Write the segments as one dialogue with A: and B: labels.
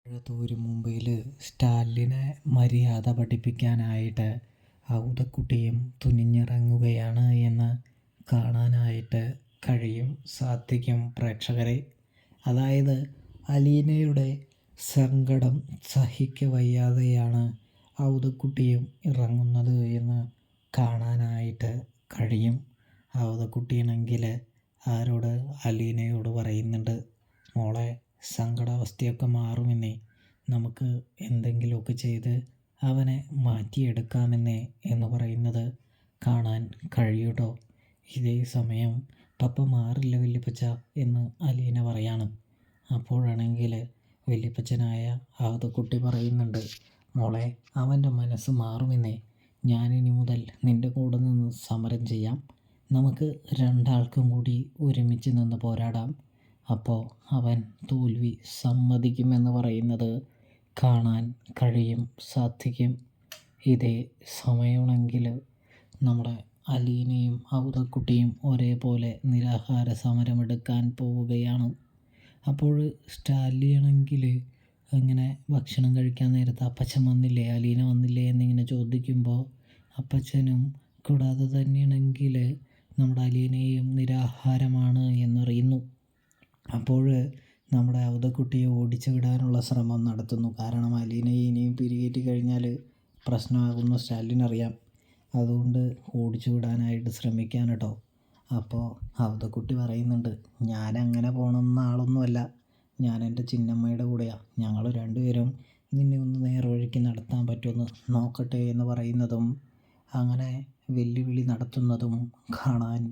A: ഒരു മുംബൈയിൽ സ്റ്റാലിനെ മര്യാദ പഠിപ്പിക്കാനായിട്ട് ഔതക്കുട്ടിയും തുനിഞ്ഞിറങ്ങുകയാണ് എന്ന് കാണാനായിട്ട് സാധിക്കും പ്രേക്ഷകരെ. അതായത് അലീനയുടെ സങ്കടം സഹിക്കവയ്യാതെയാണ് ഔതക്കുട്ടിയും ഇറങ്ങുന്നത് എന്ന് കാണാനായിട്ട് കഴിയും. ഔതക്കുട്ടിയാണെങ്കിൽ അലീനയോട് പറയുന്നുണ്ട്, മോളെ സങ്കടാവസ്ഥയൊക്കെ മാറുമെന്നേ, നമുക്ക് എന്തെങ്കിലുമൊക്കെ ചെയ്ത് അവനെ മാറ്റിയെടുക്കാമെന്നേ എന്ന് പറയുന്നത് കാണാൻ കഴിയൂട്ടോ. ഇതേ സമയം പപ്പ മാറില്ല വല്യപ്പച്ച എന്ന് അലീന പറയാണ്. അപ്പോഴാണെങ്കിൽ വല്യപ്പച്ചനായ ആവതക്കുട്ടി പറയുന്നുണ്ട്, മോളെ അവൻ്റെ മനസ്സ് മാറുമെന്നേ, ഞാനിനി മുതൽ നിൻ്റെ കൂടെ നിന്ന് സമരം ചെയ്യാം, നമുക്ക് രണ്ടാൾക്കും കൂടി ഒരുമിച്ച് നിന്ന് പോരാടാം, അപ്പോൾ അവൻ തോൽവി സമ്മതിക്കുമെന്ന് പറയുന്നത് കാണാൻ സാധിക്കും. ഇതേ സമയമാണെങ്കിൽ നമ്മുടെ അലീനയും ഔതക്കുട്ടിയും ഒരേപോലെ നിരാഹാര സമരമെടുക്കാൻ പോവുകയാണ്. അപ്പോൾ സ്റ്റാലിയാണെങ്കിൽ അങ്ങനെ ഭക്ഷണം കഴിക്കാൻ നേരത്ത് അപ്പച്ചൻ വന്നില്ലേ, അലീന വന്നില്ലേ എന്നിങ്ങനെ ചോദിക്കുമ്പോൾ അപ്പച്ചനും കൂടാതെ തന്നെയാണെങ്കിൽ നമ്മുടെ അലീനയും നിരാഹാരമാണ് എന്നറിയുന്നു. അപ്പോൾ നമ്മുടെ ഔതക്കുട്ടിയെ ഓടിച്ചു വിടാനുള്ള ശ്രമം നടത്തുന്നു. കാരണം അലീനയെ ഇനിയും പിരികേറ്റി കഴിഞ്ഞാൽ പ്രശ്നമാകുമെന്ന് സ്റ്റാലിനറിയാം. അതുകൊണ്ട് ഓടിച്ചു വിടാനായിട്ട് ശ്രമിക്കാൻ കേട്ടോ. അപ്പോൾ ഔതക്കുട്ടി പറയുന്നുണ്ട്, ഞാനങ്ങനെ പോകണമെന്ന ആളൊന്നുമല്ല, ഞാൻ എൻ്റെ ചിന്നമ്മയുടെ കൂടെയാണ്, ഞങ്ങൾ രണ്ടുപേരും നിന്നെ ഒന്ന് നേർവഴിക്ക് നടത്താൻ പറ്റുമെന്ന് നോക്കട്ടെ എന്ന് പറയുന്നതും അങ്ങനെ വെല്ലുവിളി നടത്തുന്നതും കാണാൻ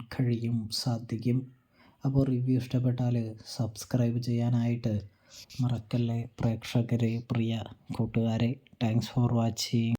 A: സാധിക്കും. അപ്പോൾ റിവ്യൂ ഇഷ്ടപ്പെട്ടാൽ സബ്സ്ക്രൈബ് ചെയ്യാനായിട്ട് മറക്കല്ലേ പ്രേക്ഷകരെ, പ്രിയ കൂട്ടുകാരെ. Thanks for watching.